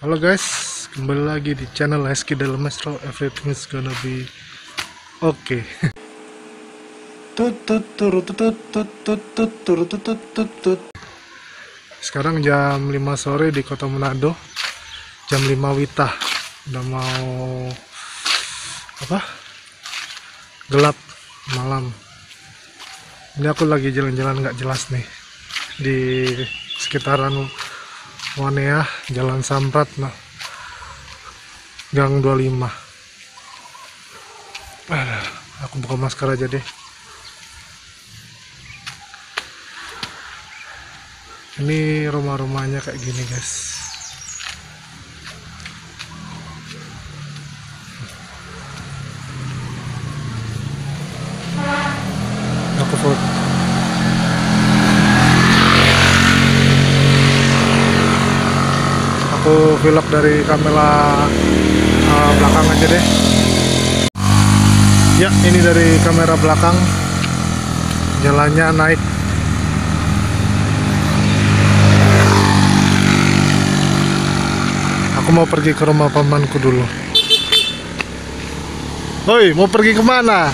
Halo guys, kembali lagi di channel Eski dalam Metro. Everything's gonna be okay. Sekarang jam 5 sore di Kota Manado. Jam 5 Wita. Udah mau gelap malam. Ini aku lagi jalan-jalan nggak jelas nih di sekitaran Wanea, Jalan Samprat, Gang 25. Aku buka masker aja deh. Ini rumah-rumahnya kayak gini guys. Aku foto. Aku vlog dari kamera belakang aja deh. Ya, ini dari kamera belakang. Jalannya naik. Aku mau pergi ke rumah pamanku dulu. Hoi, mau pergi kemana?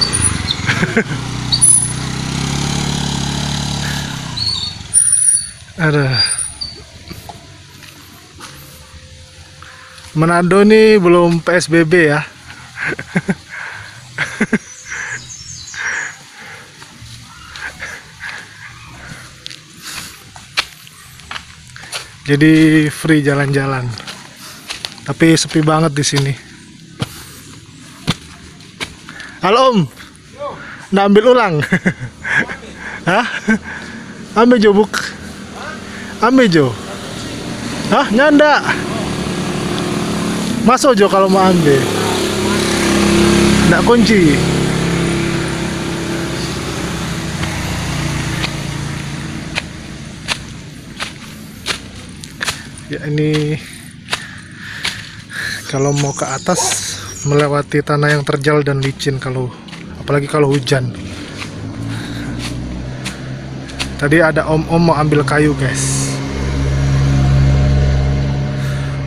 Ada. Manado nih belum PSBB ya. Jadi free jalan-jalan. Tapi sepi banget di sini. Halo Om. Nggak ambil ulang. Hah? Ambil jo buk. Ambil jo. Hah? Nyanda. Masuk jo kalau mau ambil. Nggak kunci. Ya ini kalau mau ke atas melewati tanah yang terjal dan licin, apalagi kalau hujan. Tadi ada om-om mau ambil kayu guys.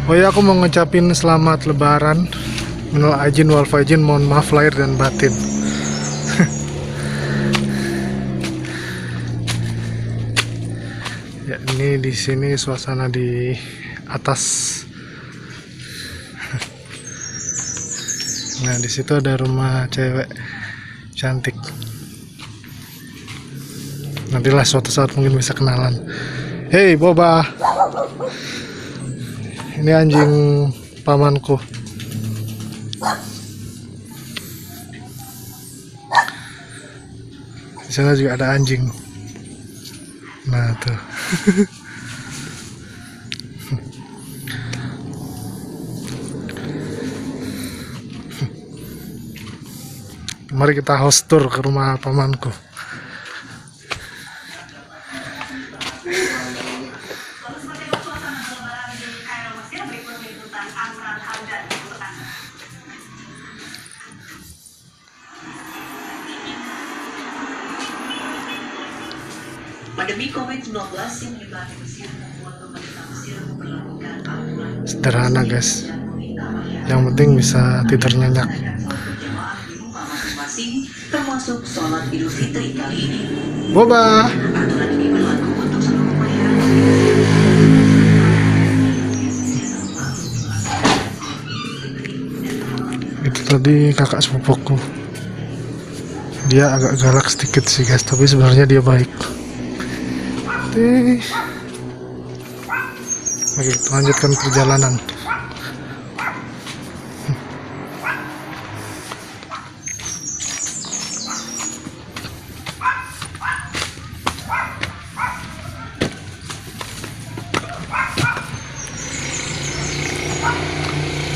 Oh ya, aku mau ngucapin selamat lebaran. Minal aidin wal faizin, mohon maaf lahir dan batin. Ya, ini di sini suasana di atas. Nah, di situ ada rumah cewek cantik. Nantilah suatu saat mungkin bisa kenalan. Hei, Boba. Ini anjing pamanku. Di sana juga ada anjing. Nah, tuh. Mari kita host tour ke rumah pamanku. Pandemi COVID-19 yang menyebar di Mesir membuat pemerintah Mesir memperlakukan aturan Sederhana guys. Yang penting bisa tidur nyenyak. berjamaah di rumah masing-masing, termasuk sholat Idul Fitri kali ini. Boba. Aturan ini berlaku untuk seluruh masyarakat. Itu tadi kakak sepupuku. Dia agak galak sedikit sih guys, tapi sebenarnya dia baik. Oke, kita lanjutkan perjalanan.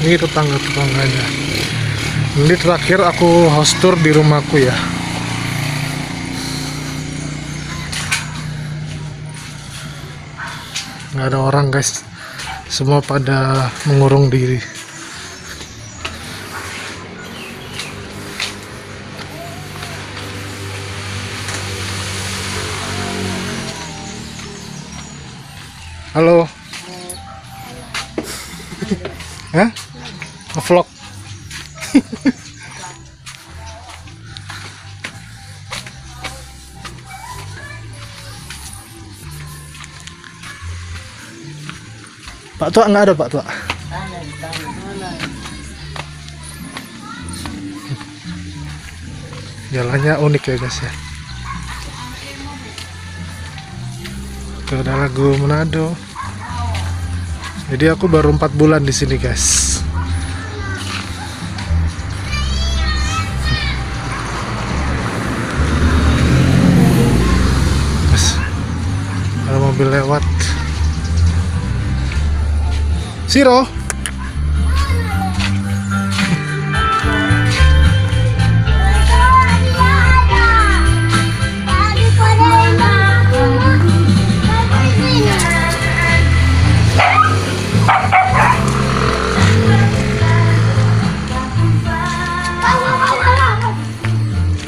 Ini tetangga-tetangganya. Ini terakhir aku host tour di rumahku ya. Nggak ada orang guys, semua pada mengurung diri. Halo. Hah? Nge-vlog. Pak Tua nggak ada Pak Tua. Jalannya unik ya guys ya. Itu ada lagu Manado. Jadi aku baru 4 bulan di sini guys. Terus ada mobil lewat. Siro.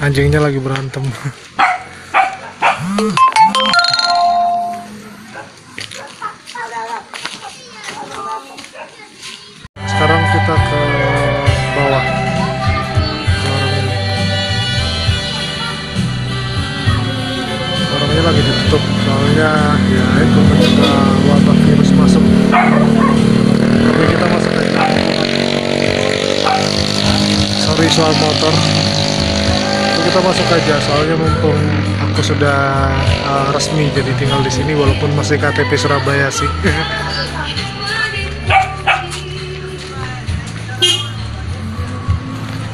Anjingnya lagi berantem. Sekarang kita ke bawah. Ke warung ini. Warungnya lagi ditutup soalnya ya itu mencegah wabah virus masuk. Tapi kita masuk aja. Sorry soal motor. Kita masuk aja soalnya mumpung aku sudah resmi jadi tinggal di sini walaupun masih KTP Surabaya sih.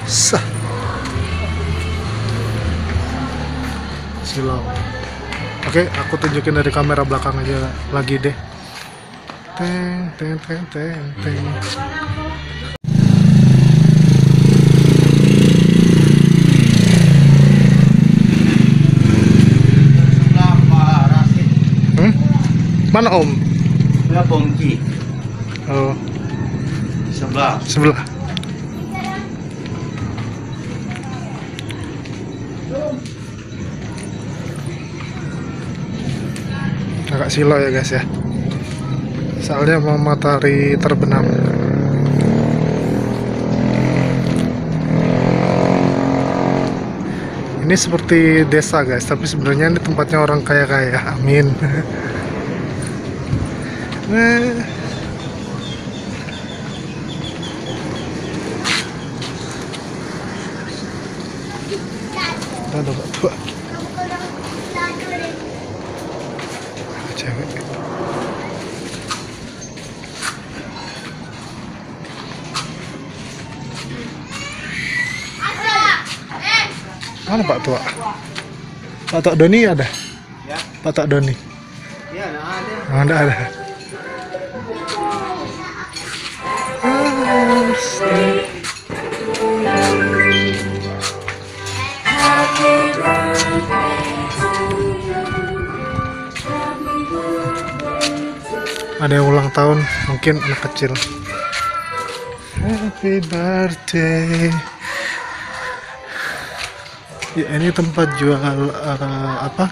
Sah. Silau. Oke, aku tunjukin dari kamera belakang aja lagi deh. Teng teng teng teng teng. Mana Om? Ya Bongki. Oh, Sebelah. sebelah. Agak silau ya guys ya. Soalnya mau matahari terbenam. Ini seperti desa guys, tapi sebenarnya ini tempatnya orang kaya-kaya. Amin. Ada Pak Tua. Cewek. Mana Pak Tua? Pak Tua Doni ada? Ya. Pak Tua Doni? Ya, ada. Oh, enggak ada. Ada yang ulang tahun, mungkin anak kecil. Happy birthday. Ya, ini tempat jual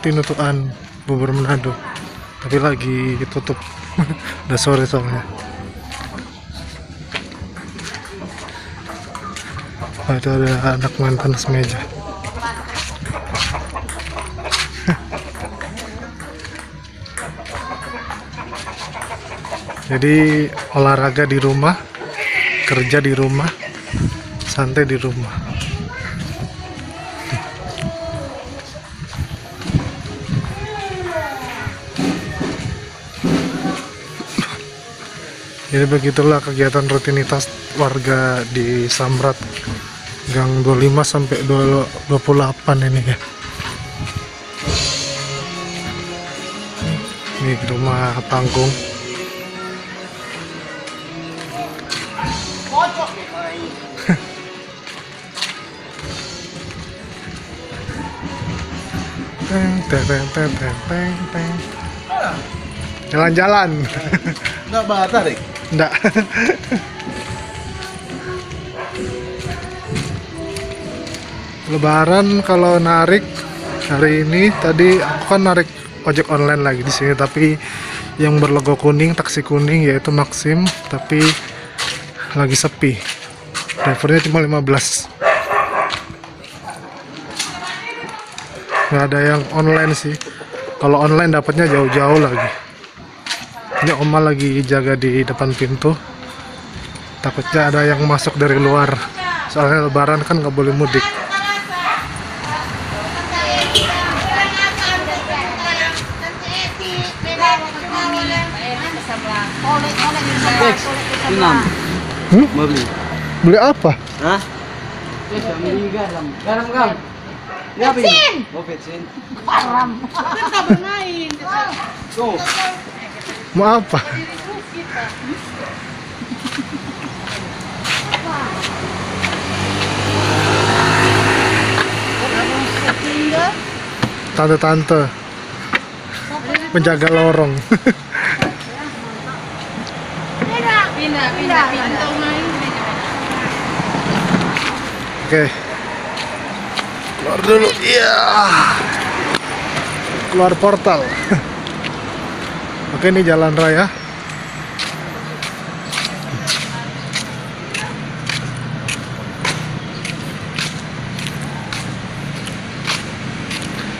tinutuan bubur Manado, tapi lagi tutup. Udah sore soalnya. Oh, itu ada anak main tenis meja. Jadi olahraga di rumah, kerja di rumah, santai di rumah. Jadi begitulah kegiatan rutinitas warga di Samrat Gang 25 sampai 28 ini ya. Ini rumah panggung. Jalan-jalan. Enggak batas deh. Enggak. Lebaran kalau narik hari ini, tadi aku kan narik ojek online lagi di sini, tapi yang berlogo kuning, taksi kuning yaitu Maxim, tapi lagi sepi, drivernya cuma 15. Nggak ada yang online sih. Kalau online dapatnya jauh-jauh lagi. Ini Oma lagi jaga di depan pintu, takutnya ada yang masuk dari luar, soalnya lebaran kan nggak boleh mudik. Mau beli? Beli apa? Hah? Bisa beli garam. Garam kam? Ya bensin. Oh bensin. Garam. Kita bermain. Tuh. Mau apa? Tante-tante penjaga lorong. Pindah. Oke, keluar dulu. Iya, keluar portal. Oke, ini jalan raya.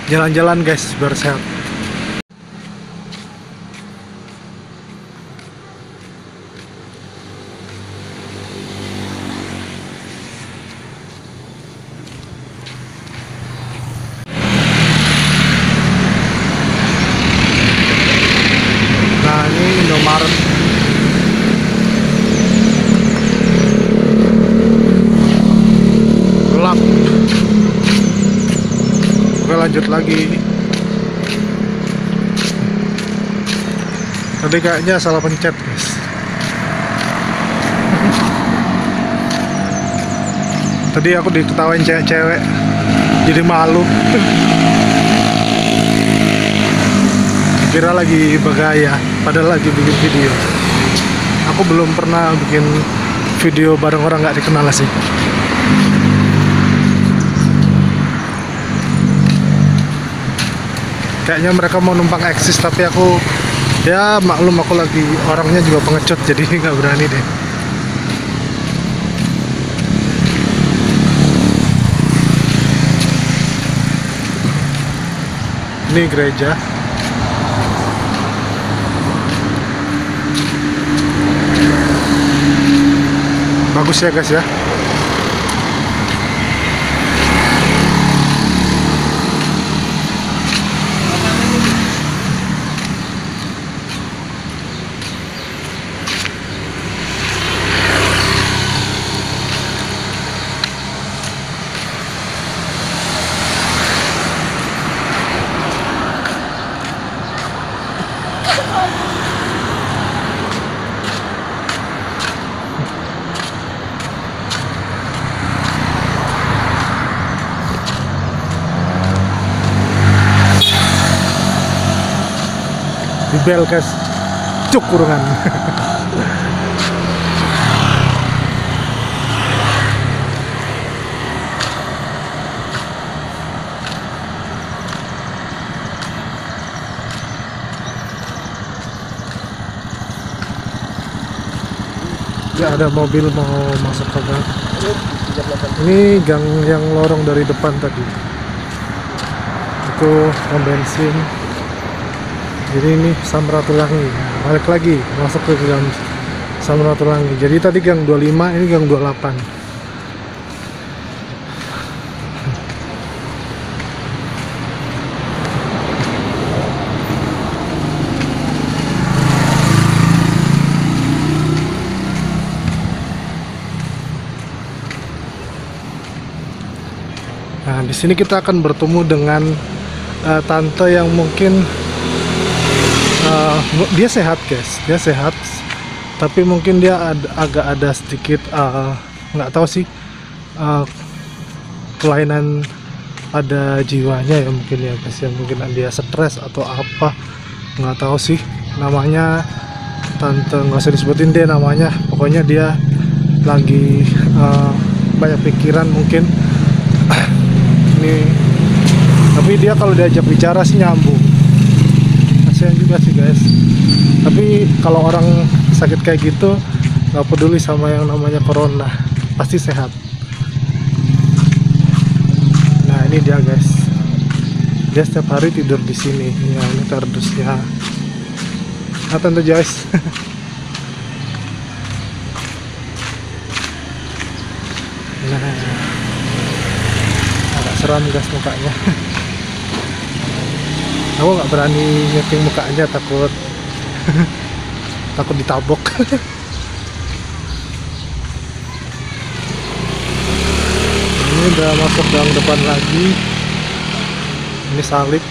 Jalan-jalan guys, biar sehat. Nah, ini Indomaret. Gelap. Oke, lanjut lagi. Tadi kayaknya salah pencet guys. Tadi aku diketawain cewek-cewek, jadi malu. Kira lagi bergaya, padahal lagi bikin video. Aku belum pernah bikin video bareng orang nggak dikenal sih. Kayaknya mereka mau numpang eksis, tapi aku ya maklum, aku lagi orangnya juga pengecut, jadi nggak berani deh. Ini gereja. Bagus ya guys ya. Di bel guys, cuk kurungan. Ya, ada mobil mau masuk ke gang. Ini gang yang lorong dari depan tadi. Itu pom bensin. Jadi ini Samratulangi, balik lagi masuk ke gang Samratulangi. Jadi tadi gang 25, ini gang 28. Nah, di sini kita akan bertemu dengan tante yang mungkin dia sehat guys, dia sehat, tapi mungkin dia agak ada sedikit nggak tahu sih, kelainan pada jiwanya ya mungkin ya guys, ya mungkin dia stres atau apa, nggak tahu sih namanya. Tante nggak usah disebutin deh namanya, pokoknya dia lagi banyak pikiran mungkin. Ini tapi dia kalau diajak bicara sih nyambung. Kasihan juga sih guys. Tapi kalau orang sakit kayak gitu nggak peduli sama yang namanya corona, pasti sehat. Nah ini dia guys, dia setiap hari tidur di sini. Ya ini kardusnya. Nah tante Joyce. Nah agak seram guys mukanya. Aku nggak berani nyeting mukanya, takut takut ditabok. Ini udah masuk gang depan lagi. Ini salib.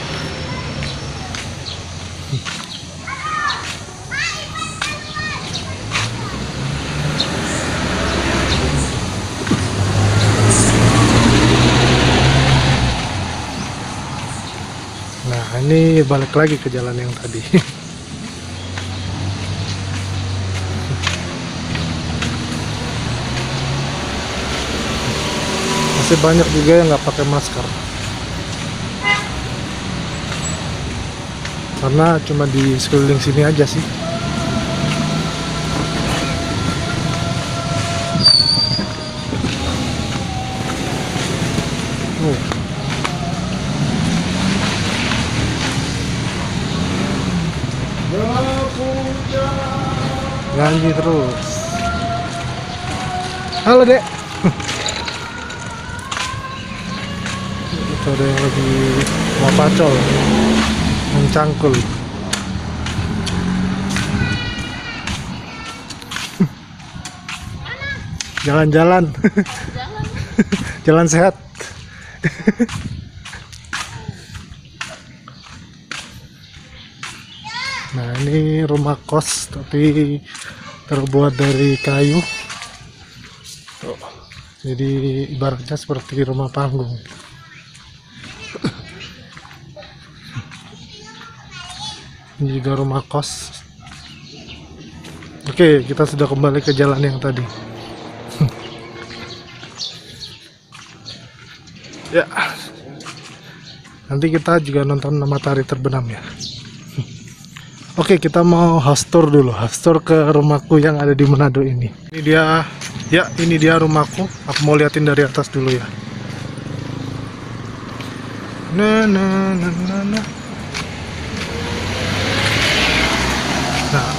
Nah ini balik lagi ke jalan yang tadi. Masih banyak juga yang nggak pakai masker karena cuma di sekeliling sini aja sih. Nyanyi terus. Halo dek. Itu ada yang lagi mau pacol, mencangkul. Jalan-jalan. Jalan sehat. Nah ini rumah kos tapi terbuat dari kayu. Tuh. Jadi ibaratnya seperti rumah panggung. Ini juga rumah kos. Oke, kita sudah kembali ke jalan yang tadi. Ya, nanti kita juga nonton matahari terbenam ya. Oke, kita mau house tour dulu, house tour ke rumahku yang ada di Manado ini. Ini dia, ya ini dia rumahku. Aku mau liatin dari atas dulu ya. Nah. Nah,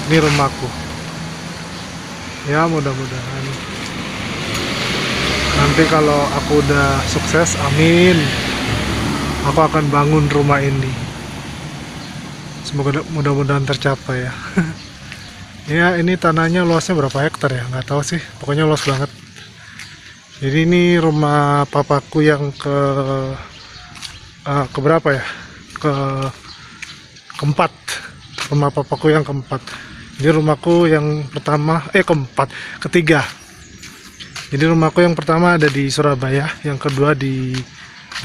ini rumahku. Ya mudah-mudahan nanti kalau aku udah sukses, amin, aku akan bangun rumah ini. Semoga mudah-mudahan tercapai ya. Ya ini tanahnya luasnya berapa hektar ya, nggak tahu sih, pokoknya luas banget. Jadi ini rumah papaku yang keberapa ya, keempat. Rumah papaku yang keempat. Jadi rumahku yang pertama, ketiga. Jadi rumahku yang pertama ada di Surabaya, yang kedua di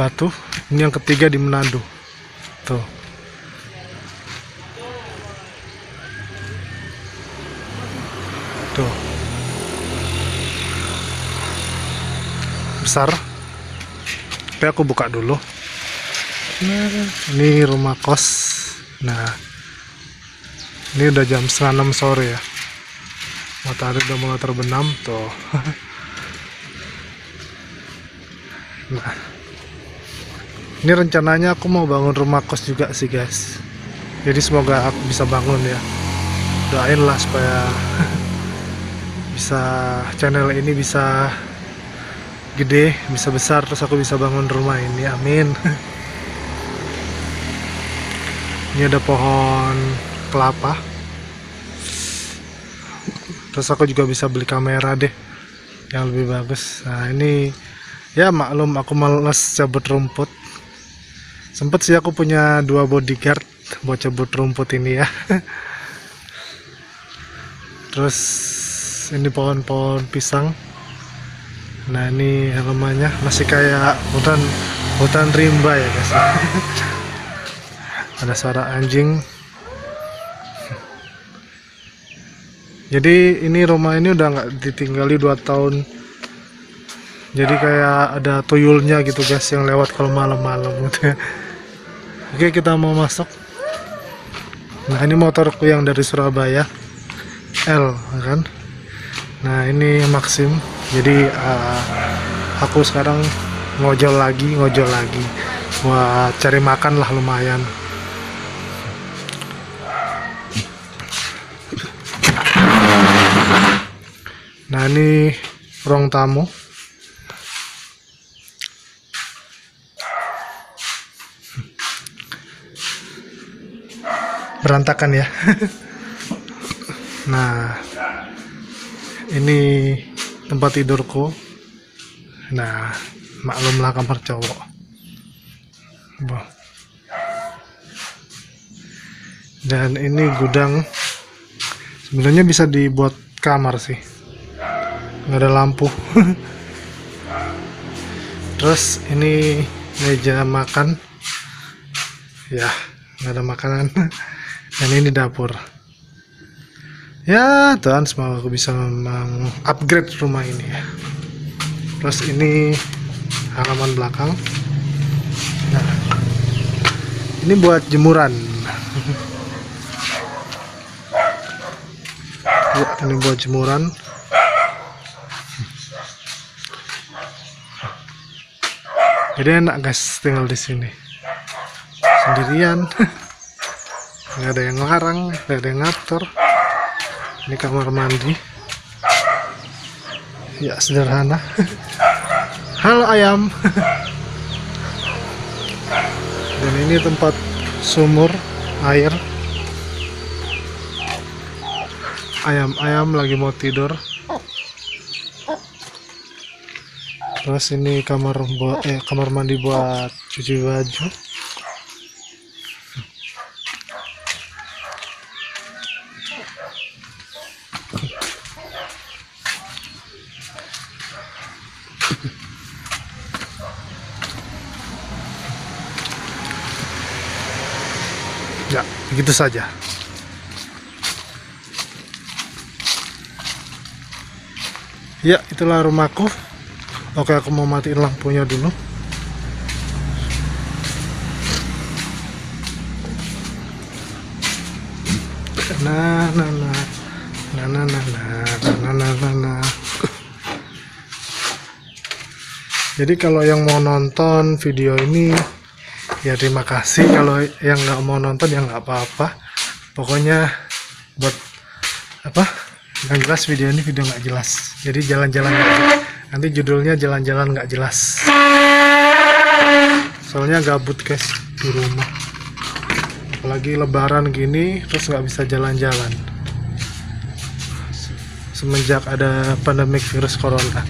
Batu, ini yang ketiga di Manado. Tuh. Tuh. Besar. Tapi aku buka dulu. Nah, ini rumah kos. Nah, ini udah jam 5:30 sore ya. Matahari udah mulai terbenam tuh. Nah, ini rencananya aku mau bangun rumah kos juga sih guys. Jadi semoga aku bisa bangun ya. Doain lah supaya bisa channel ini bisa gede, bisa besar, terus aku bisa bangun rumah ini. Amin. Ini ada pohon kelapa. Terus aku juga bisa beli kamera deh yang lebih bagus. Nah ini ya maklum aku males cabut rumput. Sempet sih aku punya 2 bodyguard buat cabut rumput ini ya. Terus ini pohon-pohon pisang. Nah ini halamannya masih kayak hutan rimba ya guys. Ada suara anjing. Jadi ini rumah ini udah nggak ditinggali 2 tahun. Jadi kayak ada tuyulnya gitu guys yang lewat kalau malam-malam gitu ya. Oke, kita mau masuk. Nah ini motorku yang dari Surabaya, L kan. Nah ini Maxim. Jadi aku sekarang ngojol lagi buat cari makan lah, lumayan. Nah ini ruang tamu. Berantakan ya. Nah ini tempat tidurku. Nah maklumlah kamar cowok. Bah. Dan ini gudang. Sebenarnya bisa dibuat kamar sih, nggak ada lampu. Terus ini meja makan ya, nggak ada makanan. Dan ini dapur ya. Tuhan, semoga aku bisa mengupgrade rumah ini ya. Terus ini halaman belakang. Nah ini buat jemuran. Ya, ini buat jemuran. Jadi enak guys tinggal di sini sendirian. Nggak ada yang ngelarang, nggak ada yang ngatur. Ini kamar mandi ya, sederhana. Halo ayam. Dan ini tempat sumur air. Ayam-ayam lagi mau tidur. Terus ini kamar mandi buat cuci baju. Ya, begitu saja. Ya, itulah rumahku. Oke, aku mau matiin lampunya dulu. Jadi kalau yang mau nonton video ini ya terima kasih. Kalau yang nggak mau nonton ya nggak apa-apa. Pokoknya buat apa? Yang jelas video ini video nggak jelas. Jadi jalan-jalan nggak jelas. Nanti judulnya jalan-jalan nggak jelas. Soalnya gabut guys di rumah. Apalagi lebaran gini terus nggak bisa jalan-jalan. Semenjak ada pandemik virus corona.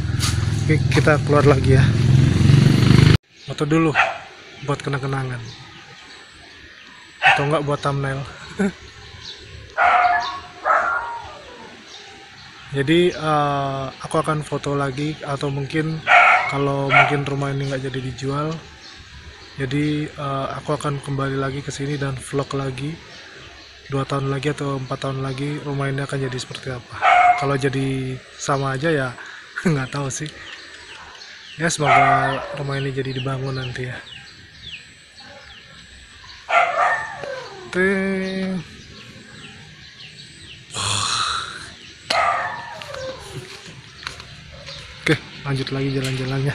Oke, kita keluar lagi ya. Foto dulu buat kenang-kenangan. Atau enggak buat thumbnail. Jadi aku akan foto lagi, atau mungkin kalau mungkin rumah ini nggak jadi dijual, jadi aku akan kembali lagi ke sini dan vlog lagi 2 tahun lagi atau 4 tahun lagi rumah ini akan jadi seperti apa. Kalau jadi sama aja ya nggak tahu sih. Ya semoga rumah ini jadi dibangun nanti ya. Oke, lanjut lagi jalan-jalannya.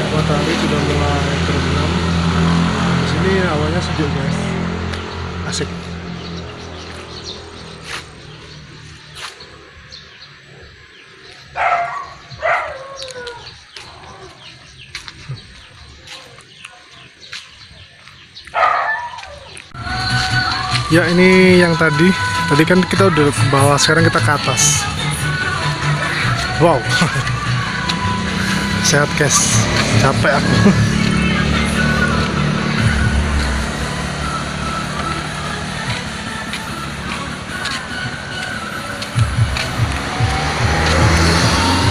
Matahari sudah mulai terbenam. Di sini hawanya sejuk guys, asik. Ya ini yang tadi kan kita udah ke bawah, sekarang kita ke atas. Wow. Sehat guys, capek aku.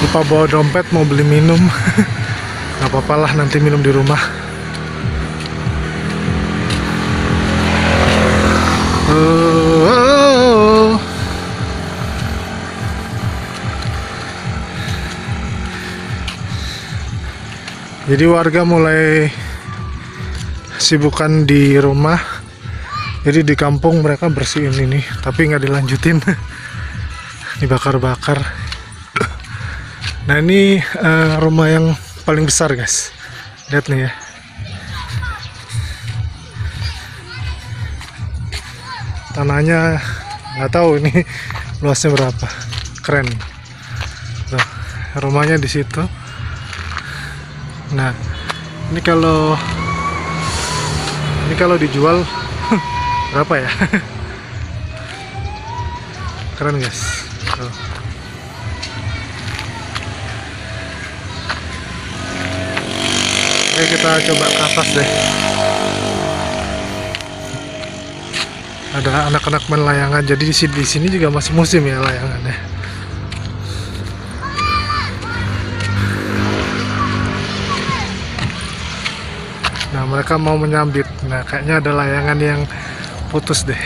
Lupa bawa dompet, mau beli minum. Gak apa-apa lah, nanti minum di rumah. Jadi warga mulai sibukan di rumah. Jadi di kampung mereka bersihin ini, tapi nggak dilanjutin. Dibakar-bakar. Nah ini rumah yang paling besar guys. Lihat nih ya. Tanahnya nggak tahu ini luasnya berapa. Keren. Tuh, rumahnya di situ. Nah, ini kalau dijual berapa ya? Keren guys. Tuh. Oke, kita coba ke atas deh. Ada anak-anak main layangan. Jadi di sini juga masih musim ya layangannya. Nah, mereka mau menyambit. Nah, kayaknya ada layangan yang putus deh.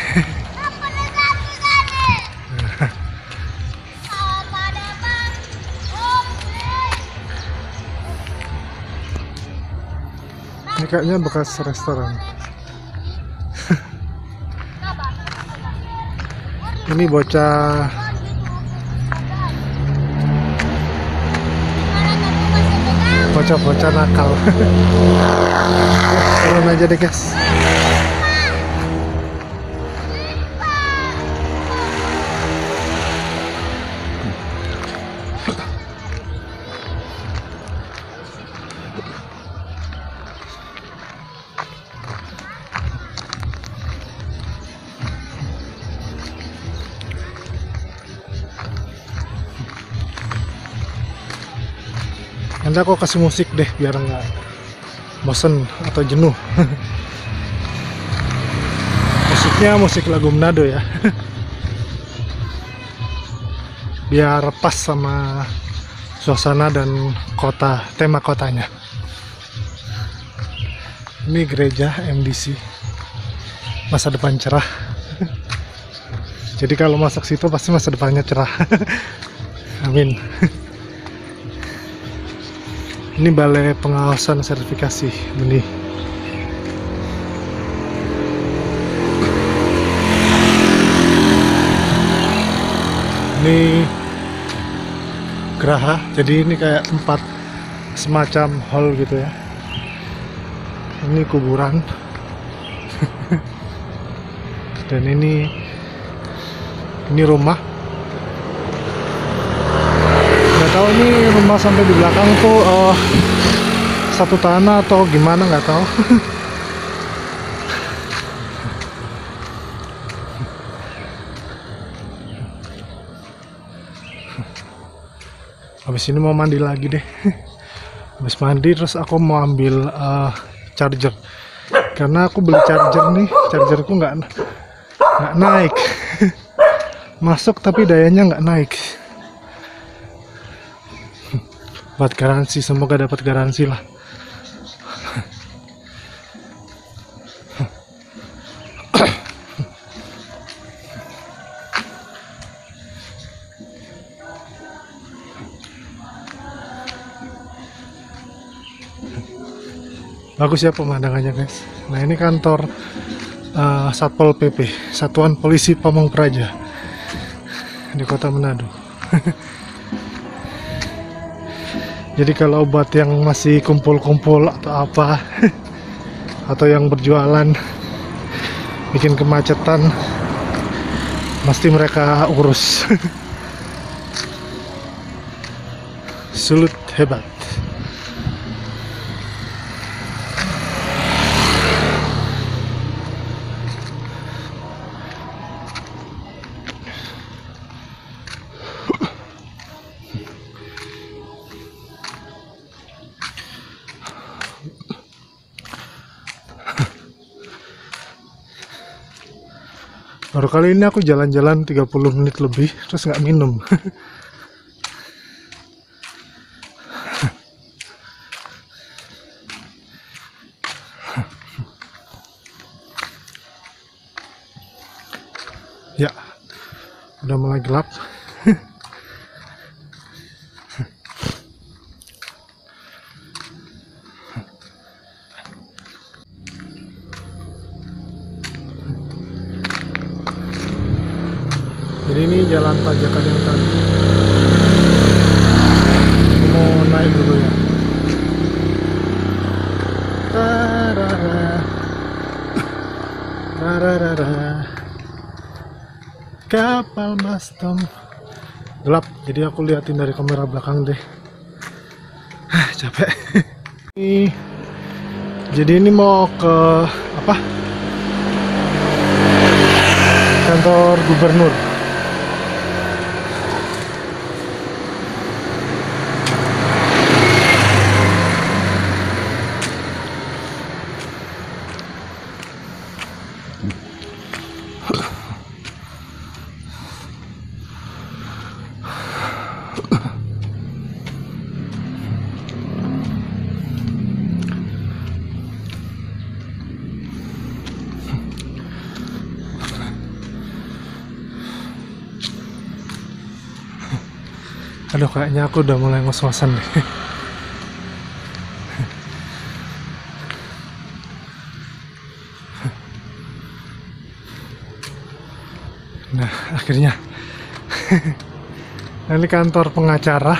Ini kayaknya bekas restoran. Ini bocah nakal. Turun aja deh guys. Nanti aku kasih musik deh biar nggak bosen atau jenuh. Musiknya musik lagu Manado ya. Biar pas sama suasana dan kota, tema kotanya. Ini gereja MDC, masa depan cerah. Jadi kalau masuk situ pasti masa depannya cerah. Amin. Ini balai pengawasan sertifikasi benih. Ini geraha, jadi ini kayak tempat semacam hall gitu ya. Ini kuburan. Dan ini rumah. Nggak tahu ini rumah sampai di belakang tuh satu tanah atau gimana, nggak tahu. Habis ini mau mandi lagi deh. Habis mandi terus aku mau ambil charger, karena aku beli charger nih, chargerku nggak naik. Masuk tapi dayanya nggak naik. Buat garansi, semoga dapat garansi lah. Bagus ya pemandangannya guys. Nah ini kantor Satpol PP, Satuan Polisi Pamong Praja di Kota Manado. Jadi kalau buat yang masih kumpul-kumpul atau apa, atau yang berjualan bikin kemacetan, pasti mereka urus. Sulut hebat. Baru kali ini aku jalan-jalan 30 menit lebih terus nggak minum. Ya, udah mulai gelap. Jadi ini jalan tanjakan yang tadi. Aku mau naik dulu ya. Tarara. Tarara. Kapal Bastom. Gelap, jadi aku liatin dari kamera belakang deh. Capek. Jadi ini mau ke apa? Kantor gubernur. Aduh, kayaknya aku udah mulai ngos-ngosan deh. Nah, akhirnya. Nah, ini kantor pengacara.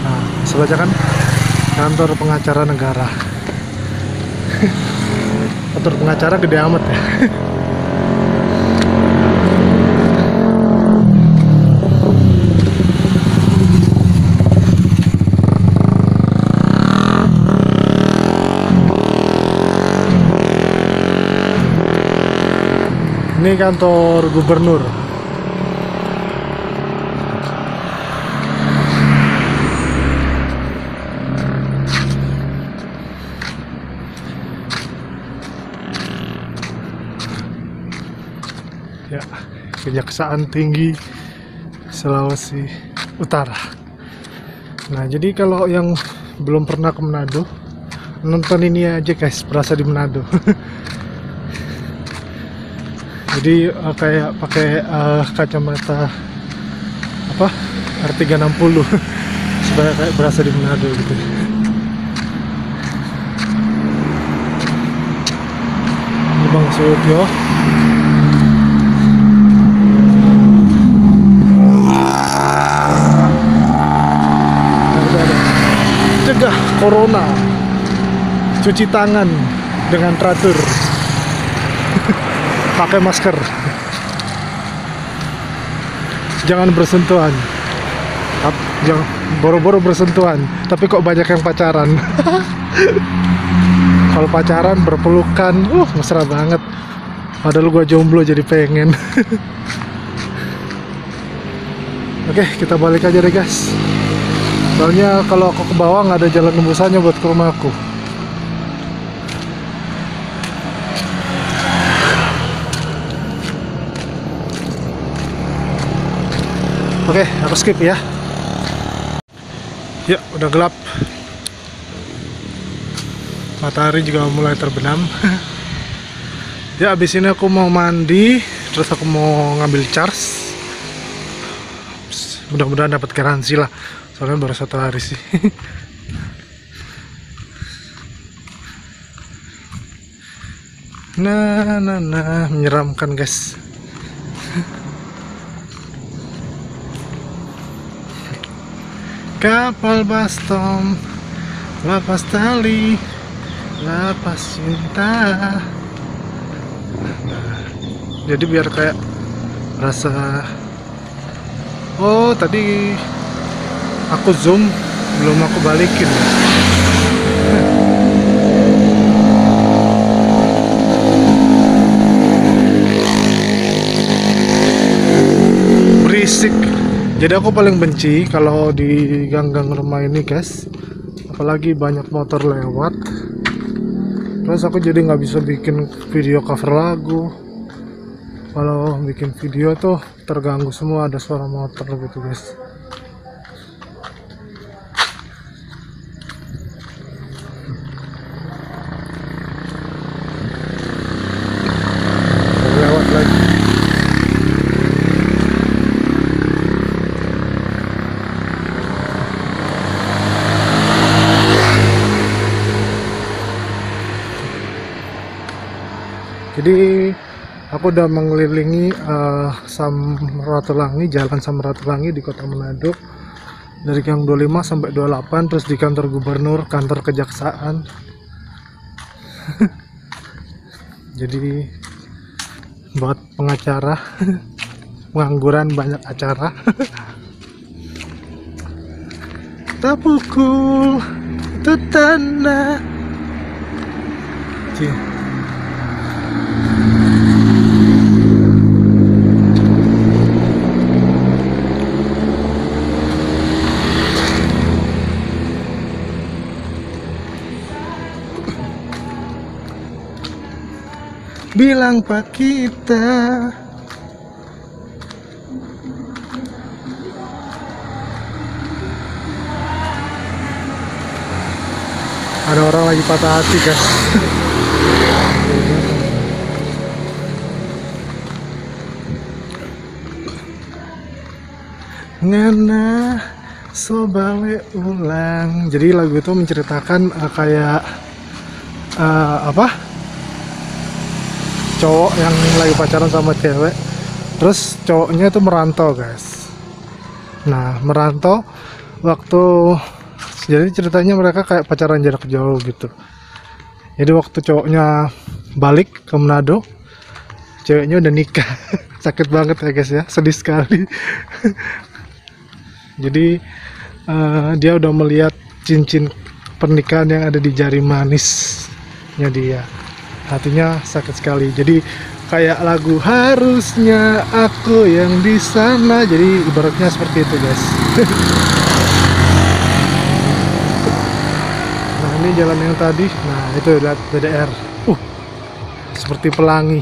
Nah, bisa baca kan? Kantor pengacara negara. Kantor pengacara gede amat ya. Ini kantor gubernur. Ya, Kejaksaan Tinggi Sulawesi Utara. Nah, jadi kalau yang belum pernah ke Manado, nonton ini aja guys, berasa di Manado. Jadi kayak pakai kacamata apa R360 supaya kayak berasa di Manado gitu. Ini Bang Sutyo. Cegah corona, cuci tangan dengan teratur, pakai masker, jangan bersentuhan, jangan boro-boro bersentuhan, tapi kok banyak yang pacaran. Kalau pacaran berpelukan, mesra banget, padahal gua jomblo jadi pengen. Oke, kita balik aja deh guys. Soalnya kalau aku ke bawah nggak ada jalan tembusannya buat ke rumahku. Oke, aku skip ya. Ya, udah gelap. Matahari juga mulai terbenam. Ya, abis ini aku mau mandi, terus aku mau ngambil charge. Mudah-mudahan dapat garansi lah. Soalnya baru 1 hari sih. Nah, menyeramkan guys. Kapal Bastom, lepas tali, lepas cinta. Nah, jadi biar kayak rasa, oh tadi aku zoom, belum aku balikin. Berisik. Jadi aku paling benci kalau di gang-gang rumah ini guys, apalagi banyak motor lewat. Terus aku jadi nggak bisa bikin video cover lagu. Kalau bikin video tuh terganggu semua, ada suara motor gitu guys. Lewat lagi. Jadi aku udah mengelilingi Samratulangi, Jalan Samratulangi di Kota Manado dari Gang 25 sampai 28, terus di kantor gubernur, kantor kejaksaan. Jadi buat pengacara pengangguran banyak acara. Tak pukul itu tanah. Cih. Bilang Pak kita. Ada orang lagi patah hati, guys. Ngana sobale ulang. Jadi lagu itu menceritakan kayak apa? Cowok yang lagi pacaran sama cewek, terus cowoknya itu merantau, guys. Nah, merantau waktu, jadi ceritanya mereka kayak pacaran jarak jauh gitu. Jadi waktu cowoknya balik ke Manado, ceweknya udah nikah. Sakit banget ya, guys ya, sedih sekali. Jadi dia udah melihat cincin pernikahan yang ada di jari manisnya dia. Hatinya sakit sekali. Jadi kayak lagu harusnya aku yang di sana. Jadi ibaratnya seperti itu, guys. Nah, ini jalan yang tadi. Nah, itu lihat BDR. Seperti pelangi.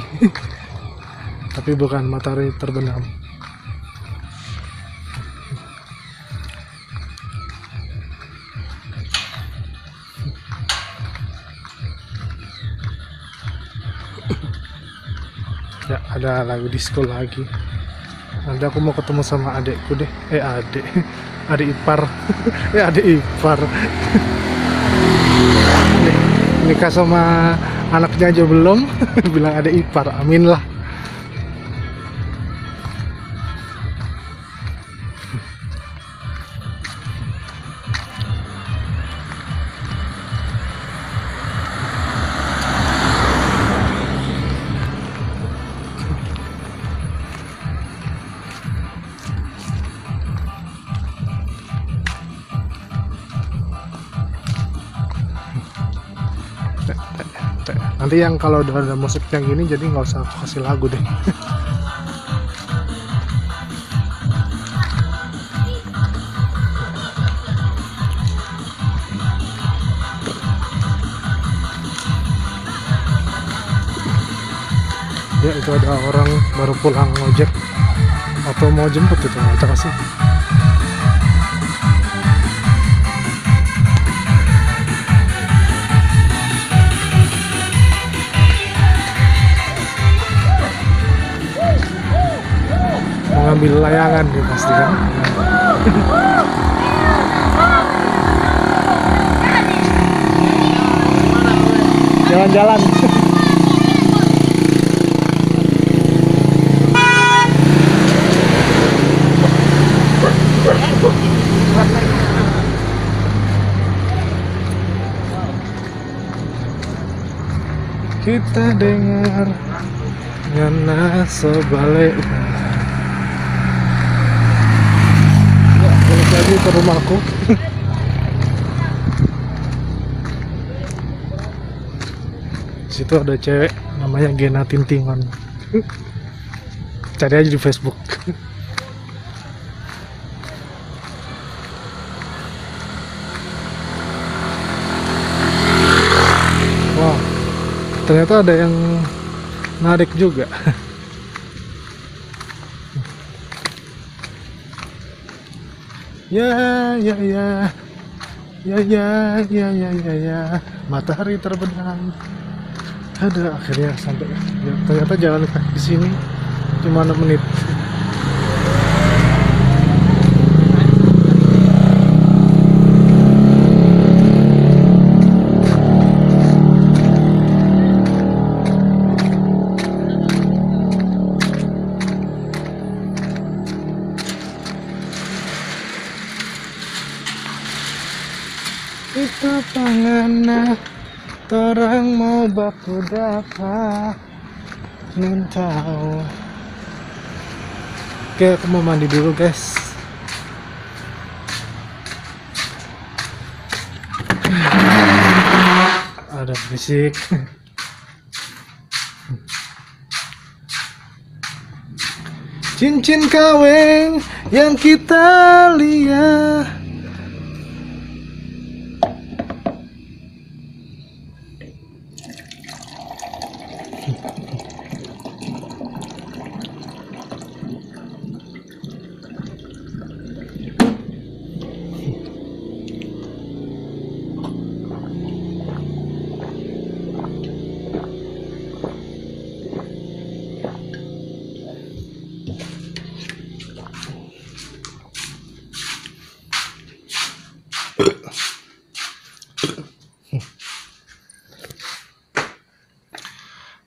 Tapi bukan, matahari terbenam. Ya, ada lagu disco lagi. Nanti aku mau ketemu sama adekku deh. Adik ipar. Adik ipar. Nikah sama anaknya aja belum. Bilang adik ipar, amin lah. Nanti yang kalau udah ada musiknya gini, jadi nggak usah aku kasih lagu deh. Ya, itu ada orang baru pulang ngojek atau mau jemput itu, kita kasih. Mengambil layangan dia pasti kan. Jalan-jalan. Kita dengar ngana sebalik. Lagi ke rumahku. Situ ada cewek namanya Gena Tintingon. Cari aja di Facebook. Wow, ternyata ada yang narik juga. Ya, matahari terbenam. Ada akhirnya sampai. Ya, ternyata jalan di sini cuma 6 menit. Kita pangana orang mau baku dapat mentau. Oke, aku mau mandi dulu guys. Ada berisik. Cincin kawin yang kita lihat.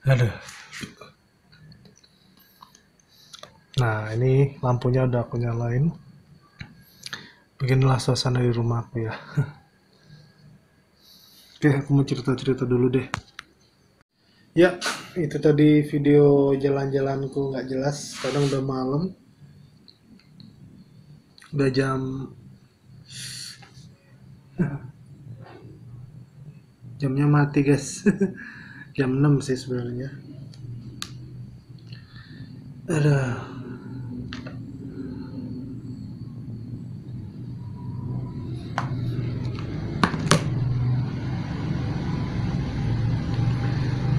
Aduh. Nah, ini lampunya udah aku nyalain. Beginilah suasana di rumahku ya. Oke, aku mau cerita-cerita dulu deh. Ya, itu tadi video jalan-jalanku nggak jelas. Kadang udah malam. Udah jamnya mati guys. Jam 6 sih sebenarnya. Ada.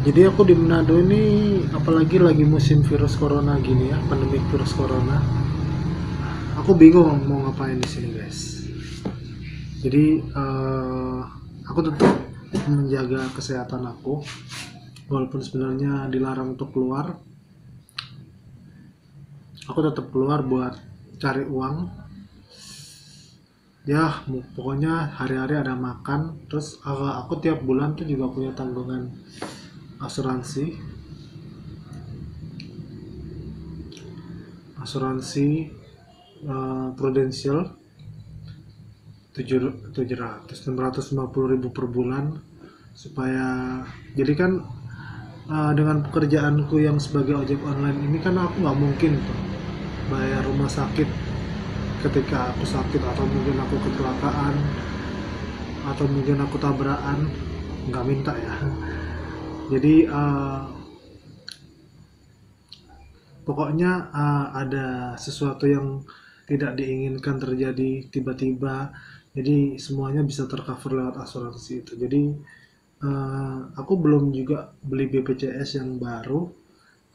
Jadi aku di Manado ini, apalagi lagi musim virus corona gini ya, pandemi virus corona. Aku bingung mau ngapain di sini guys. Jadi aku tetap menjaga kesehatan aku, walaupun sebenarnya dilarang untuk keluar. Aku tetap keluar buat cari uang. Ya, pokoknya hari-hari ada makan. Terus aku tiap bulan tuh juga punya tanggungan asuransi prudensial 650.000 per bulan, supaya jadi kan dengan pekerjaanku yang sebagai ojek online ini kan aku nggak mungkin tuh bayar rumah sakit ketika aku sakit, atau mungkin aku kecelakaan, atau mungkin aku tabrakan, nggak minta ya. Jadi pokoknya ada sesuatu yang tidak diinginkan terjadi tiba-tiba, jadi semuanya bisa tercover lewat asuransi itu. Jadi aku belum juga beli BPJS yang baru.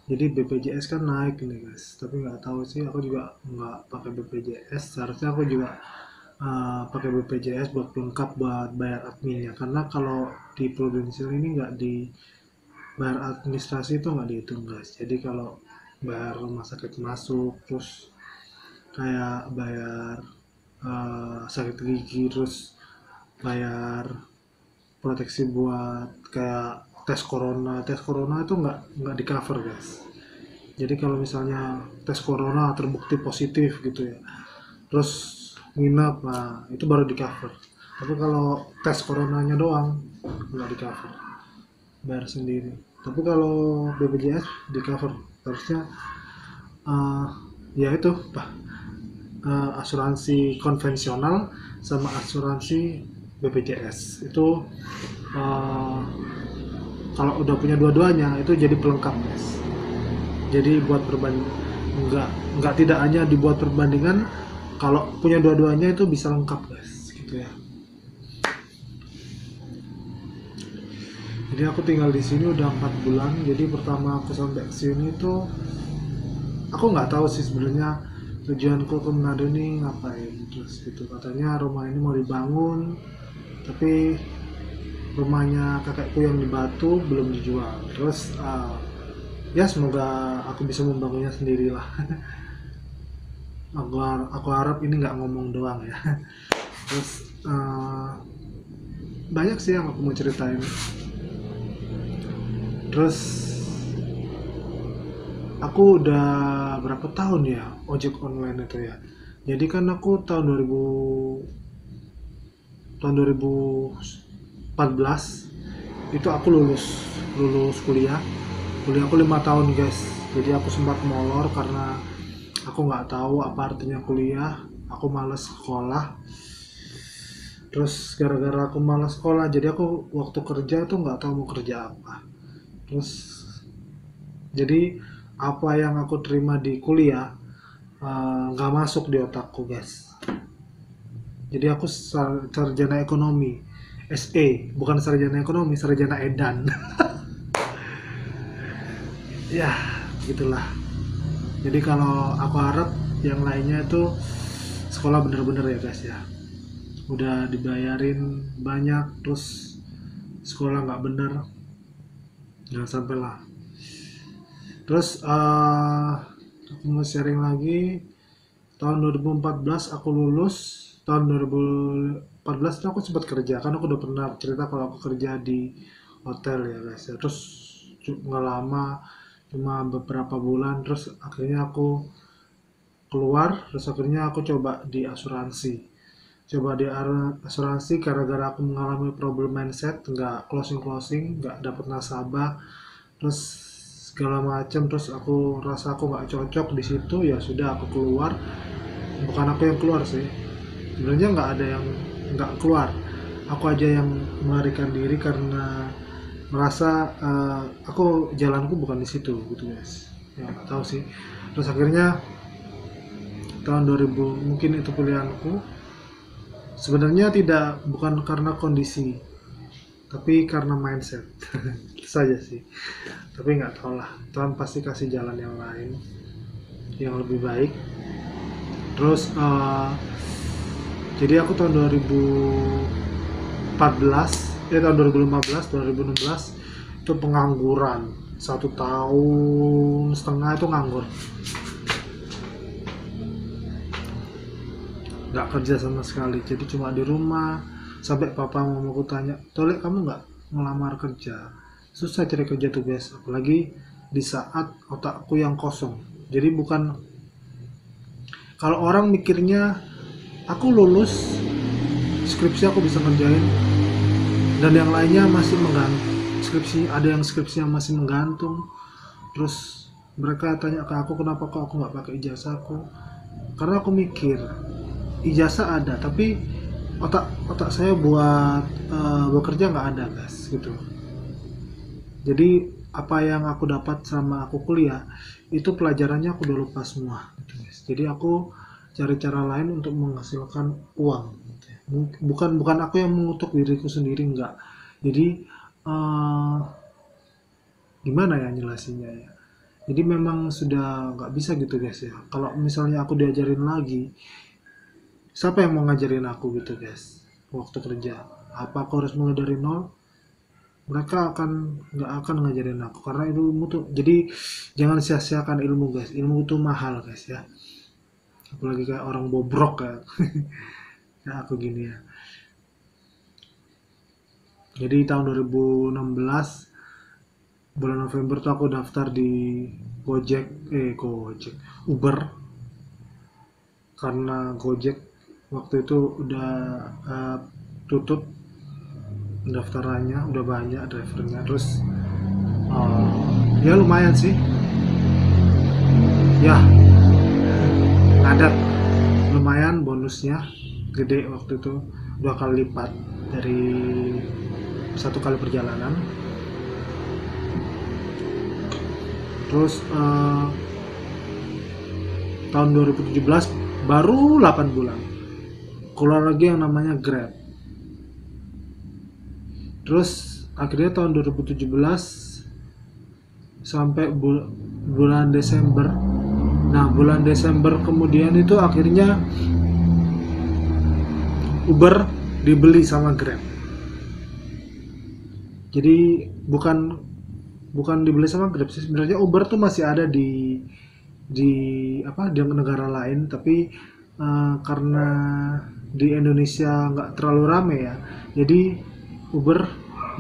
Jadi BPJS kan naik nih guys, tapi nggak tahu sih, aku juga nggak pakai BPJS. Seharusnya aku juga pakai BPJS buat lengkap buat bayar adminnya, karena kalau di Prudential ini nggak di bayar administrasi itu nggak dihitung guys. Jadi kalau bayar rumah sakit masuk, terus kayak bayar sakit gigi, terus bayar proteksi buat kayak tes corona itu nggak di cover guys. Jadi kalau misalnya tes corona terbukti positif gitu ya, terus nginap, nah itu baru di cover. Tapi kalau tes coronanya doang nggak di cover, bayar sendiri. Tapi kalau BPJS di cover, harusnya ya itu Pak, asuransi konvensional sama asuransi BPJS itu kalau udah punya dua-duanya itu jadi pelengkap guys. Jadi buat perbandingan, nggak tidak hanya dibuat perbandingan, kalau punya dua-duanya itu bisa lengkap guys gitu ya. Jadi aku tinggal di sini udah 4 bulan. Jadi pertama aku sampai ke sini tuh aku nggak tahu sih sebenarnya tujuanku ke Manado ini ngapain. Terus gitu katanya rumah ini mau dibangun, tapi rumahnya kakekku yang di Batu belum dijual. Terus ya semoga aku bisa membangunnya sendirilah. aku harap ini nggak ngomong doang ya. Terus banyak sih yang aku mau ceritain. Terus aku udah berapa tahun ya ojek online itu ya. Jadi kan aku tahun 2018 tahun 2014 itu aku lulus kuliah aku 5 tahun guys. Jadi aku sempat molor karena aku nggak tahu apa artinya kuliah, aku malas sekolah. Terus gara-gara aku malas sekolah, jadi aku waktu kerja tuh nggak tahu mau kerja apa. Terus jadi apa yang aku terima di kuliah nggak masuk di otakku guys. Jadi aku sarjana ekonomi, SE, bukan sarjana ekonomi, sarjana edan. Ya, gitulah. Jadi kalau aku harap yang lainnya itu sekolah bener-bener ya guys ya. Udah dibayarin banyak, terus sekolah nggak bener, jangan sampai lah. Terus aku mau sharing lagi. Tahun 2014 aku lulus. Tahun 2014 itu aku sempat kerja, kan aku udah pernah cerita kalau aku kerja di hotel ya guys ya. Terus nggak lama, cuma beberapa bulan, terus akhirnya aku keluar. Terus akhirnya aku coba di asuransi gara-gara aku mengalami problem mindset, nggak closing, nggak dapet nasabah, terus segala macam. Terus aku rasa aku nggak cocok di situ, ya sudah aku keluar. Bukan aku yang keluar sih, sebenarnya nggak ada yang nggak keluar, aku aja yang melarikan diri karena merasa aku jalanku bukan di situ gitu guys ya, nggak tahu sih. Terus akhirnya tahun 2000, mungkin itu pilihanku sebenarnya, bukan karena kondisi tapi karena mindset. Itu saja sih, tapi nggak tahu lah, Tuhan pasti kasih jalan yang lain yang lebih baik. Terus jadi aku tahun 2015 itu pengangguran 1,5 tahun itu nganggur, nggak kerja sama sekali. Jadi cuma di rumah, sampai papa mamaku tanya, Tolek kamu nggak ngelamar kerja? Susah cari kerja tuh guys, apalagi di saat otakku yang kosong. Jadi bukan, kalau orang mikirnya aku lulus skripsi aku bisa ngerjain dan yang lainnya masih menggantung skripsi, ada yang skripsi yang masih menggantung. Terus mereka tanya ke aku, kenapa kok aku nggak pakai ijazahku? Karena aku mikir ijazah ada, tapi otak saya buat bekerja nggak ada guys gitu. Jadi apa yang aku dapat sama aku kuliah itu pelajarannya aku udah lupa semua gitu guys. Jadi aku cari cara lain untuk menghasilkan uang gitu ya. Bukan aku yang mengutuk diriku sendiri, enggak. Jadi gimana ya jelasinnya ya, jadi memang sudah nggak bisa gitu guys ya. Kalau misalnya aku diajarin lagi, siapa yang mau ngajarin aku gitu guys waktu kerja? Apa aku harus mulai dari nol? Mereka nggak akan ngajarin aku, karena ilmu tuh, jadi jangan sia-siakan ilmu guys. Ilmu itu mahal guys ya, apalagi kayak orang bobrok ya. Ya aku gini ya. Jadi tahun 2016 bulan November tuh aku daftar di Uber, karena Gojek waktu itu udah tutup pendaftarannya, udah banyak drivernya. Terus ya lumayan sih ya, ngadat, lumayan, bonusnya gede waktu itu, 2 kali lipat dari 1 kali perjalanan. Terus tahun 2017 baru 8 bulan keluar lagi yang namanya Grab. Terus akhirnya tahun 2017 sampai bulan Desember. Nah bulan Desember kemudian itu akhirnya Uber dibeli sama Grab. Jadi bukan dibeli sama Grab sih, sebenarnya Uber tuh masih ada di negara lain, tapi karena di Indonesia nggak terlalu rame ya, jadi Uber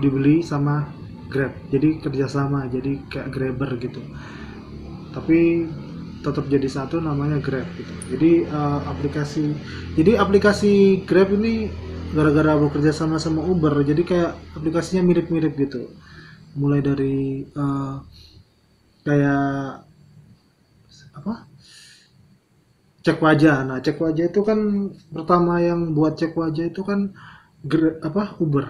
dibeli sama Grab, jadi kerjasama, jadi kayak Grabber gitu, tapi tetap jadi satu, namanya Grab gitu. Jadi aplikasi Grab ini gara-gara bekerja sama Uber, jadi kayak aplikasinya mirip-mirip gitu. Mulai dari kayak apa, cek wajah. Nah, cek wajah itu kan pertama yang buat cek wajah itu kan Uber.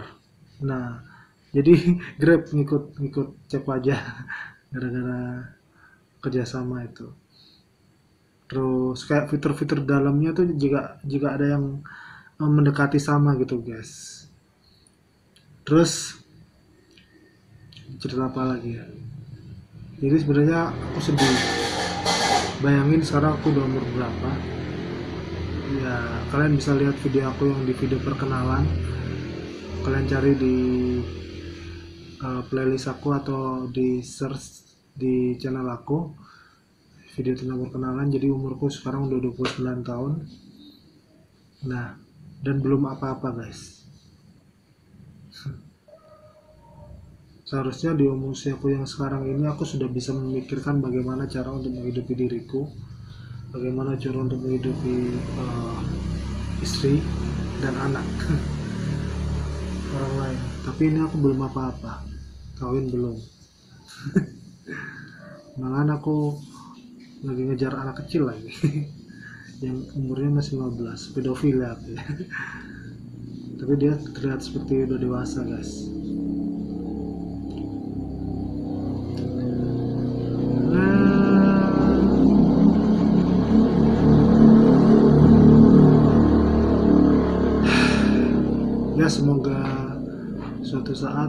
Nah, jadi Grab ngikut cek wajah gara-gara kerjasama itu. Terus kayak fitur-fitur dalamnya tuh juga ada yang mendekati sama gitu guys. Terus cerita apa lagi ya, jadi sebenarnya aku sedih. Bayangin sekarang aku udah umur berapa ya, kalian bisa lihat video aku yang di video perkenalan, kalian cari di playlist aku atau di search di channel aku video tentang perkenalan. Jadi umurku sekarang udah 29 tahun. Nah, dan belum apa-apa guys. Seharusnya di usiaku yang sekarang ini aku sudah bisa memikirkan bagaimana cara untuk menghidupi diriku, bagaimana cara untuk menghidupi istri dan anak orang lain. Tapi ini aku belum apa-apa, kawin belum. Malahan aku lagi ngejar anak kecil lagi yang umurnya masih 15, pedofil ya. Tapi dia terlihat seperti udah dewasa guys. Ya, semoga suatu saat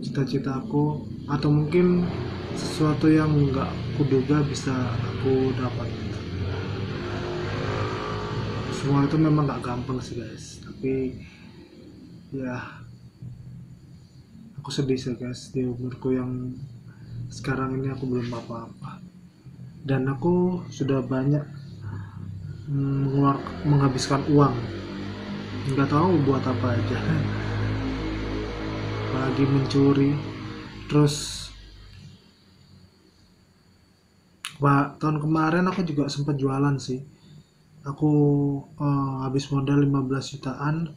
cita-cita aku atau mungkin sesuatu yang nggak kuduga bisa aku dapat. Semua itu memang nggak gampang sih guys, tapi ya aku sedih sih guys, di umurku yang sekarang ini aku belum apa-apa, dan aku sudah banyak menghabiskan uang, nggak tahu buat apa aja, apalagi mencuri. Terus tahun kemarin aku juga sempat jualan sih. Aku habis modal 15 jutaan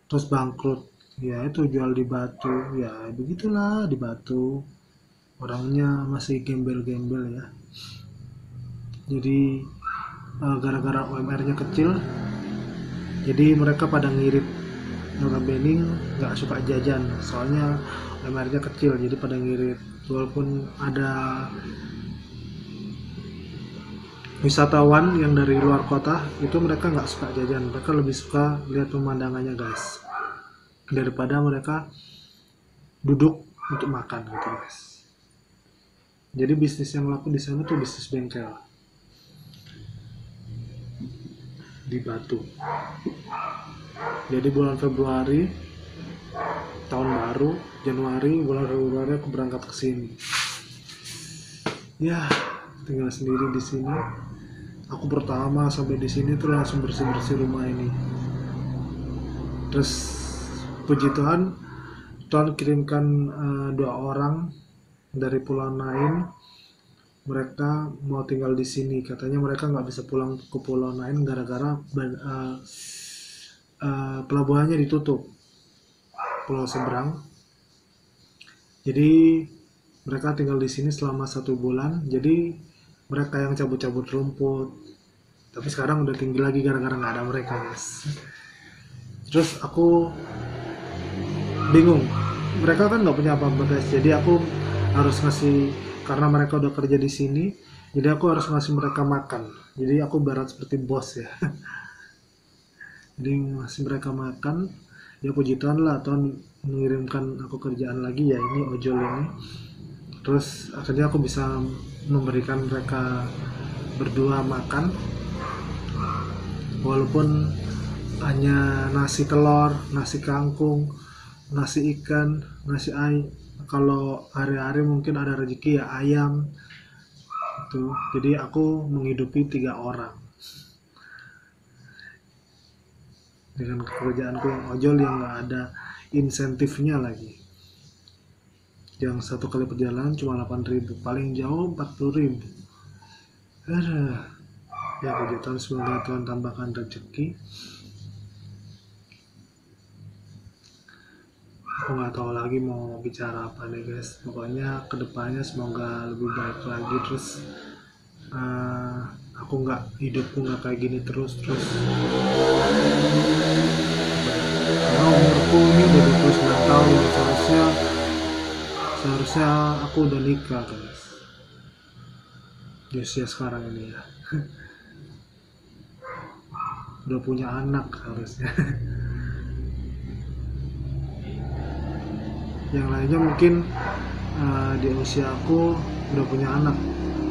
terus bangkrut. Ya itu jual di Batu. Ya begitulah, di Batu orangnya masih gembel-gembel ya. Jadi gara-gara UMR-nya kecil, jadi mereka pada ngirit. Notabene nggak suka jajan, soalnya UMR-nya kecil, jadi pada ngirit. Walaupun ada wisatawan yang dari luar kota, itu mereka nggak suka jajan, mereka lebih suka lihat pemandangannya guys, daripada mereka duduk untuk makan gitu guys. Jadi bisnis yang laku di sana tuh bisnis bengkel di Batu. Jadi bulan Februari tahun baru, Januari, bulan Februari aku berangkat ke sini. Ya, tinggal sendiri di sini. Aku pertama sampai di sini tuh langsung bersih-bersih rumah ini. Terus puji Tuhan, Tuhan kirimkan 2 orang dari Pulau Nain. Mereka mau tinggal di sini. Katanya mereka nggak bisa pulang ke Pulau Nain gara-gara pelabuhannya ditutup, pulau seberang. Jadi mereka tinggal di sini selama 1 bulan. Jadi mereka yang cabut-cabut rumput. Tapi sekarang udah tinggi lagi gara-gara nggak ada mereka guys. Terus aku bingung. Mereka kan nggak punya apa-apa guys. Jadi aku harus ngasih, karena mereka udah kerja di sini, jadi aku harus ngasih mereka makan. Jadi aku barat seperti bos ya. Jadi ngasih mereka makan. Ya puji Tuhan lah, Tuhan mengirimkan aku kerjaan lagi, ya ini ojol ini. Terus akhirnya aku bisa memberikan mereka berdua makan, walaupun hanya nasi telur, nasi kangkung, nasi ikan, nasi ayam. Kalau hari-hari mungkin ada rezeki ya ayam itu. Jadi aku menghidupi 3 orang dengan pekerjaanku yang ojol, yang nggak ada insentifnya lagi. Yang 1 kali perjalanan cuma 8.000, paling jauh 40.000. Ya puji Tuhan, semoga Tuhan tambahkan rezeki aku nggak tahu lagi mau bicara apa nih guys. Pokoknya kedepannya semoga lebih baik lagi, terus hidupku nggak kayak gini terus. Karena umurku ini udah 29 tahun, seharusnya aku udah nikah guys di usia sekarang ini ya. Udah punya anak harusnya. Yang lainnya mungkin di usia aku udah punya anak.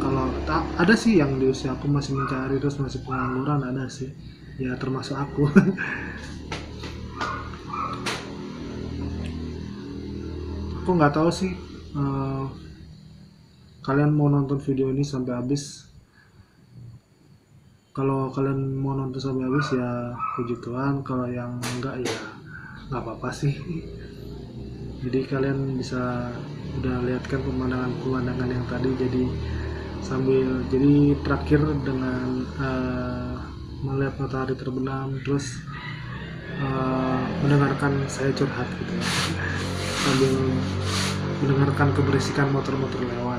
Kalau ada sih yang di usia aku masih mencari, terus masih pengangguran, ada sih ya, termasuk aku. Aku nggak tahu sih kalian mau nonton video ini sampai habis. Kalau kalian mau nonton sampai habis ya puji Tuhan, kalau yang enggak ya nggak apa-apa sih. Jadi kalian bisa udah lihat kan pemandangan yang tadi, jadi terakhir dengan melihat matahari terbenam, terus mendengarkan saya curhat gitu ya, sambil mendengarkan keberisikan motor-motor lewat.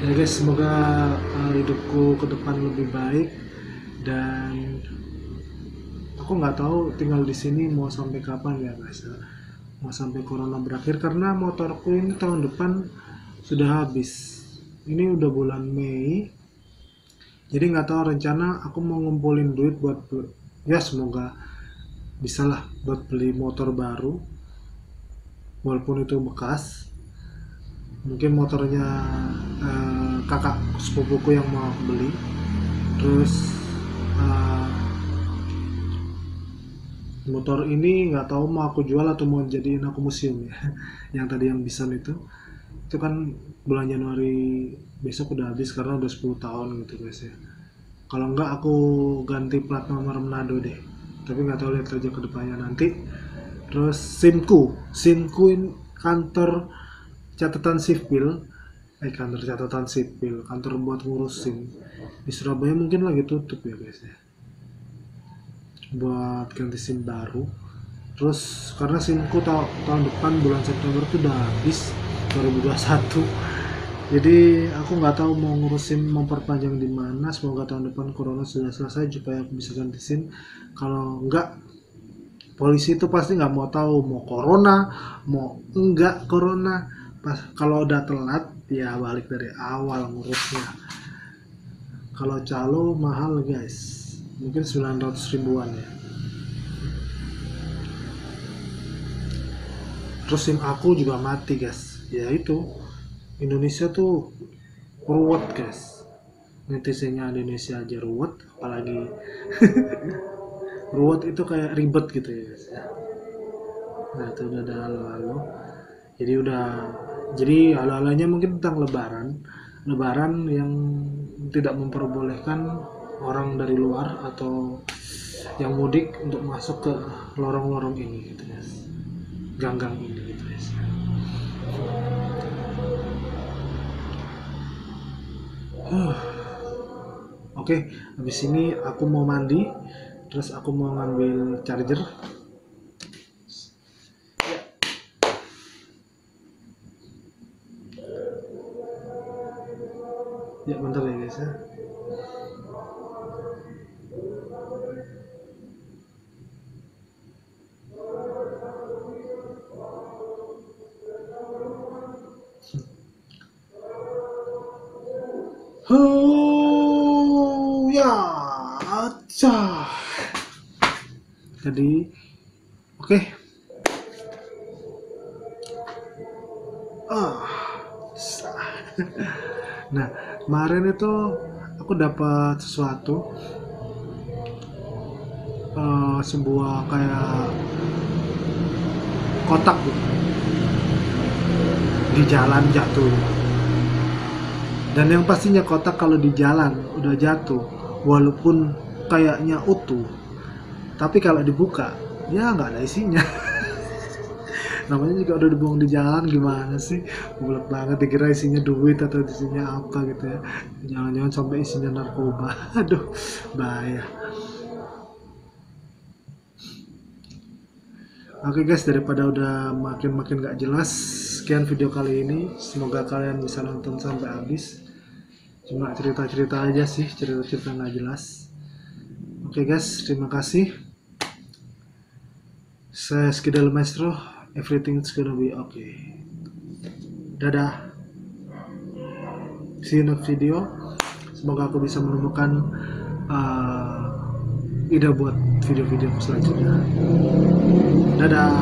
Ya guys, semoga hidupku ke depan lebih baik, dan aku nggak tahu tinggal di sini mau sampai kapan ya guys, mau sampai corona berakhir, karena motorku ini tahun depan sudah habis. Ini udah bulan Mei, jadi nggak tahu, rencana aku mau ngumpulin duit buat ya semoga bisalah buat beli motor baru, walaupun itu bekas. Mungkin motornya kakak sepupuku yang mau aku beli. Terus motor ini nggak tahu mau aku jual atau mau jadiin aku museum ya. Yang tadi yang Bison itu kan bulan Januari besok udah habis karena udah 10 tahun gitu guys ya. Kalau enggak aku ganti plat nomor Manado deh, tapi nggak tahu, lihat aja ke depannya nanti. Terus SIMku kantor catatan sipil, kantor buat ngurus SIM di Surabaya mungkin lagi tutup ya guys ya, buat ganti SIM baru. Terus karena SIMku tahun depan bulan September itu udah habis 2021, jadi aku nggak tahu mau ngurus SIM memperpanjang di mana. Semoga tahun depan corona sudah selesai supaya aku bisa ganti SIM. Kalau enggak, polisi itu pasti nggak mau tahu mau corona mau enggak corona. Kalau udah telat ya balik dari awal ngurusnya. Kalau calo mahal guys, mungkin 900 ribuan ya. Terus SIM aku juga mati guys, ya itu Indonesia tuh ruwet guys, netizennya Indonesia aja ruwet, apalagi ruwet itu kayak ribet gitu ya guys. Nah itu udah ada lalu, jadi hal-halnya mungkin tentang lebaran yang tidak memperbolehkan orang dari luar atau yang mudik untuk masuk ke lorong-lorong ini gitu guys, gang-gang ini gitu guys. Oke, habis ini aku mau mandi, terus aku mau ngambil charger. Ya bentar ya guys ya. Ya, acah. Jadi, oke. Nah, kemarin itu aku dapat sesuatu, sebuah kayak kotak gitu di jalan jatuh. Dan yang pastinya kotak kalau di jalan udah jatuh, walaupun kayaknya utuh, tapi kalau dibuka ya nggak ada isinya. Namanya juga udah dibuang di jalan, gimana sih? Goblok banget, dikira isinya duit atau isinya apa gitu ya. Jangan-jangan sampai isinya narkoba. Aduh, bahaya. Oke guys, daripada udah makin gak jelas, sekian video kali ini. Semoga kalian bisa nonton sampai habis. Cuma cerita-cerita aja sih, cerita-cerita gak jelas. Oke guys, terima kasih. Saya Skidal Maestro. Everything's gonna be okay. Dadah. See you next video. Semoga aku bisa menemukan ide buat video-video selanjutnya. Dadah.